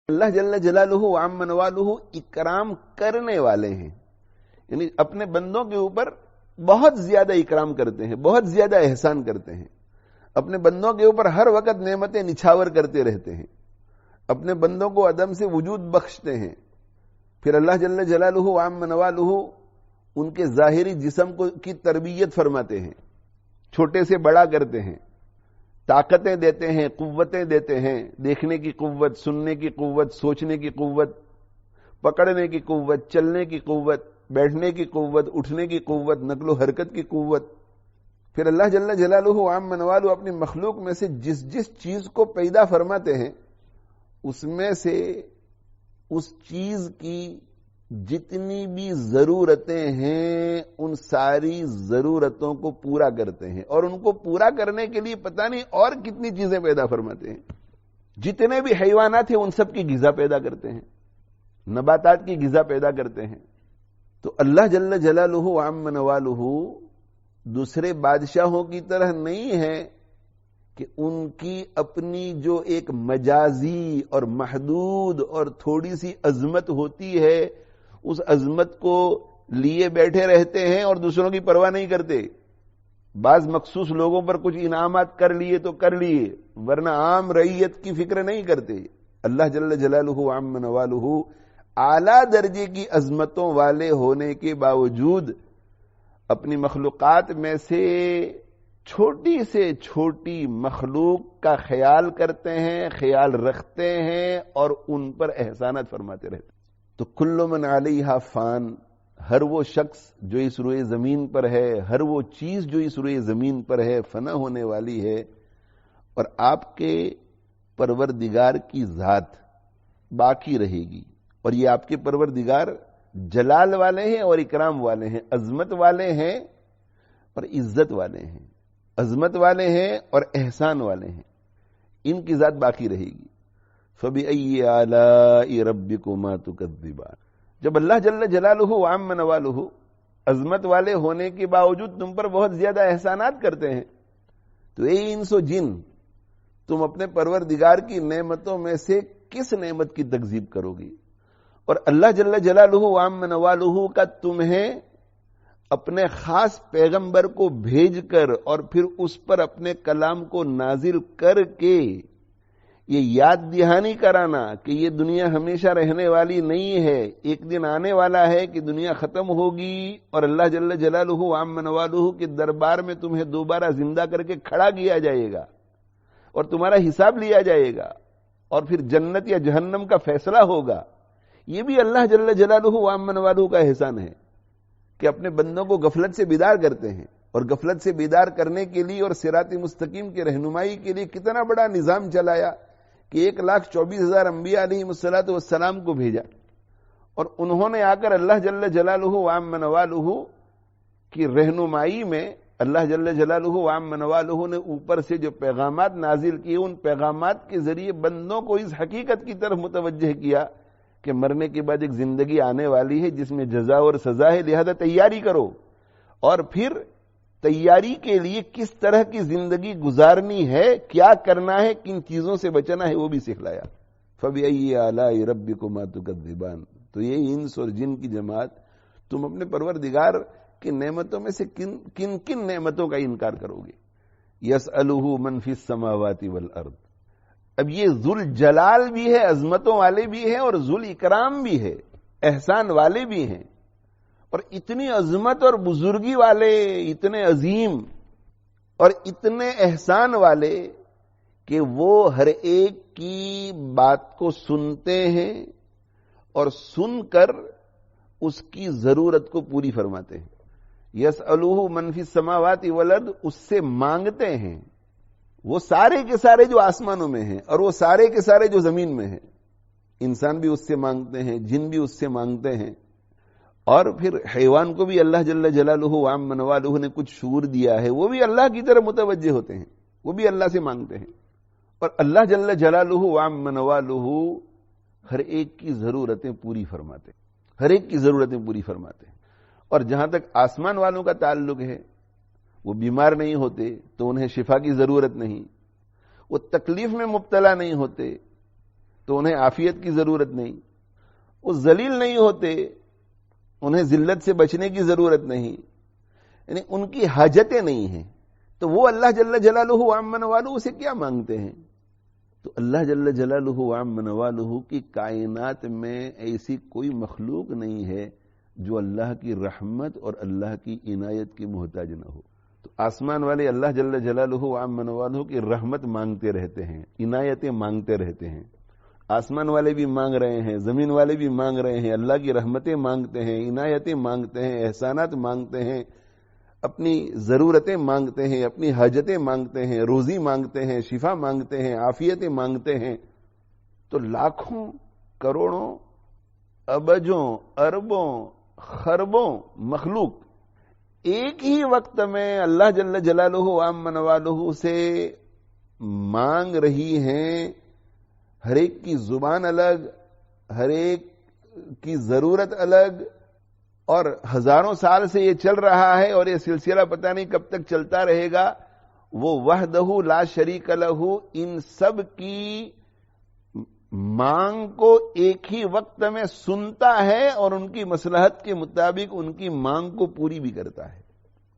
اللہ جل جلالہ وعم نوالہ اکرام کرنے والے ہیں، یعنی اپنے بندوں کے اوپر بہت زیادہ اکرام کرتے ہیں، بہت زیادہ احسان کرتے ہیں، اپنے بندوں کے اوپر ہر وقت نعمتیں نچھاور کرتے رہتے ہیں، اپنے بندوں کو عدم سے وجود بخشتے ہیں۔ پھر اللہ جل جلالہ وعم نوالہ ان کے ظاہری جسم کی تربیت فرماتے ہیں، چھوٹے سے بڑا کرتے ہیں، طاقتیں دیتے ہیں، قوتیں دیتے ہیں، دیکھنے کی قوت، سننے کی قوت، سوچنے کی قوت، پکڑنے کی قوت، چلنے کی قوت، بیٹھنے کی قوت، اٹھنے کی قوت، نقل و حرکت کی قوت۔ پھر اللہ جل جلالہ وعم نوالہ اپنی مخلوق میں سے جس جس چیز کو پیدا فرماتے ہیں اس میں سے اس چیز کی جتنی بھی ضرورتیں ہیں ان ساری ضرورتوں کو پورا کرتے ہیں، اور ان کو پورا کرنے کے لیے پتہ نہیں اور کتنی چیزیں پیدا فرماتے ہیں۔ جتنے بھی حیوانات ہیں ان سب کی غذا پیدا کرتے ہیں، نباتات کی غذا پیدا کرتے ہیں۔ تو اللہ جل جلالہ وعم نوالہ دوسرے بادشاہوں کی طرح نہیں ہے کہ ان کی اپنی جو ایک مجازی اور محدود اور تھوڑی سی عظمت ہوتی ہے اس عظمت کو لیے بیٹھے رہتے ہیں اور دوسروں کی پرواہ نہیں کرتے۔ بعض مخصوص لوگوں پر کچھ انعامات کر لیے تو کر لیے، ورنہ عام رعیت کی فکر نہیں کرتے۔ اللہ جل جلالہ وعم نوالہ اعلیٰ درجے کی عظمتوں والے ہونے کے باوجود اپنی مخلوقات میں سے چھوٹی سے چھوٹی مخلوق کا خیال کرتے ہیں، خیال رکھتے ہیں اور ان پر احسانات فرماتے رہتے ہیں۔ تو کل من علیہا فان، ہر وہ شخص جو اس روئے زمین پر ہے، ہر وہ چیز جو اس روئے زمین پر ہے فنا ہونے والی ہے، اور آپ کے پروردگار کی ذات باقی رہے گی۔ اور یہ آپ کے پروردگار جلال والے ہیں اور اکرام والے ہیں، عظمت والے ہیں اور عزت والے ہیں، عظمت والے ہیں اور احسان والے ہیں، ان کی ذات باقی رہے گی۔ فَبِأَيِّ آلَاءِ رَبِّكُمَا تُكَذِّبَانِ، جب اللہ جل جلالہ وعم نوالہ عظمت والے ہونے کے باوجود تم پر بہت زیادہ احسانات کرتے ہیں، تو اے انس و جن، تم اپنے پروردگار کی نعمتوں میں سے کس نعمت کی تکذیب کرو گی؟ اور اللہ جل جلالہ وعم نوالہ کا تمہیں اپنے خاص پیغمبر کو بھیج کر اور پھر اس پر اپنے کلام کو نازل کر کے یہ یاد دہانی کرانا کہ یہ دنیا ہمیشہ رہنے والی نہیں ہے، ایک دن آنے والا ہے کہ دنیا ختم ہوگی اور اللہ جل جلالہ وعم نوالہ کے دربار میں تمہیں دوبارہ زندہ کر کے کھڑا کیا جائے گا اور تمہارا حساب لیا جائے گا اور پھر جنت یا جہنم کا فیصلہ ہوگا۔ یہ بھی اللہ جل جلالہ وعم نوالہ کا احسان ہے کہ اپنے بندوں کو غفلت سے بیدار کرتے ہیں، اور غفلت سے بیدار کرنے کے لیے اور صراط مستقیم کی رہنمائی کے لیے کتنا بڑا نظام چلایا کہ 1,24,000 انبیاء علیہ السلام کو بھیجا، اور انہوں نے آ کر اللہ جل جلالہ وعم نوالہ کی رہنمائی میں اللہ جل جلالہ وعم نوالہ نے اوپر سے جو پیغامات نازل کیے ان پیغامات کے ذریعے بندوں کو اس حقیقت کی طرف متوجہ کیا کہ مرنے کے بعد ایک زندگی آنے والی ہے جس میں جزا اور سزا ہے، لہذا تیاری کرو، اور پھر تیاری کے لیے کس طرح کی زندگی گزارنی ہے، کیا کرنا ہے، کن چیزوں سے بچنا ہے، وہ بھی سکھلایا۔ فَبِأَيِّ آلَاءِ رَبِّكُمَا تُكَذِّبَانِ، تو یہ انس اور جن کی جماعت تم اپنے پروردگار کی نعمتوں میں سے کن کن نعمتوں کا انکار کرو گے؟ يَسْأَلُهُ مَنْ فِي السَّمَاوَاتِ وَالْأَرْضِ، اب یہ ذل جلال بھی ہے، عظمتوں والے بھی ہیں، اور ذل اکرام بھی ہے، احسان والے بھی ہیں، اور اتنی عظمت اور بزرگی والے، اتنے عظیم اور اتنے احسان والے کہ وہ ہر ایک کی بات کو سنتے ہیں اور سن کر اس کی ضرورت کو پوری فرماتے ہیں۔ یسألوہ من فی السماوات والارض، اس سے مانگتے ہیں، وہ سارے کے سارے جو آسمانوں میں ہیں اور وہ سارے کے سارے جو زمین میں ہیں، انسان بھی اس سے مانگتے ہیں، جن بھی اس سے مانگتے ہیں، اور پھر حیوان کو بھی اللہ جل جلالہ وعم نوالہ نے کچھ شعور دیا ہے، وہ بھی اللہ کی طرف متوجہ ہوتے ہیں، وہ بھی اللہ سے مانگتے ہیں، اور اللہ جل جلالہ وعم نوالہ ہر ایک کی ضرورتیں پوری فرماتے ہیں، ہر ایک کی ضرورتیں پوری فرماتے ہیں۔ اور جہاں تک آسمان والوں کا تعلق ہے، وہ بیمار نہیں ہوتے تو انہیں شفا کی ضرورت نہیں، وہ تکلیف میں مبتلا نہیں ہوتے تو انہیں عافیت کی ضرورت نہیں، وہ ذلیل نہیں ہوتے، انہیں ذلت سے بچنے کی ضرورت نہیں، یعنی ان کی حاجتیں نہیں ہیں، تو وہ اللہ جل جلالہ وعم نوالہ سے کیا مانگتے ہیں؟ تو اللہ جل جلالہ وعم نوالہ کی کائنات میں ایسی کوئی مخلوق نہیں ہے جو اللہ کی رحمت اور اللہ کی عنایت کی محتاج نہ ہو۔ تو آسمان والے اللہ جل جلالہ وعم نوالہ کی رحمت مانگتے رہتے ہیں، عنایتیں مانگتے رہتے ہیں۔ آسمان والے بھی مانگ رہے ہیں، زمین والے بھی مانگ رہے ہیں، اللہ کی رحمتیں مانگتے ہیں، عنایتیں مانگتے ہیں، احسانات مانگتے ہیں، اپنی ضرورتیں مانگتے ہیں، اپنی حاجتیں مانگتے ہیں، روزی مانگتے ہیں، شفا مانگتے ہیں، عافیتیں مانگتے ہیں۔ تو لاکھوں، کروڑوں، ابجوں، اربوں، خربوں مخلوق ایک ہی وقت میں اللہ جل جلالہ وعم نوالہ سے مانگ رہی ہیں، ہر ایک کی زبان الگ، ہر ایک کی ضرورت الگ، اور ہزاروں سال سے یہ چل رہا ہے اور یہ سلسلہ پتہ نہیں کب تک چلتا رہے گا۔ وہ وحدہ لا شریک لہ ان سب کی مانگ کو ایک ہی وقت میں سنتا ہے اور ان کی مصلحت کے مطابق ان کی مانگ کو پوری بھی کرتا ہے۔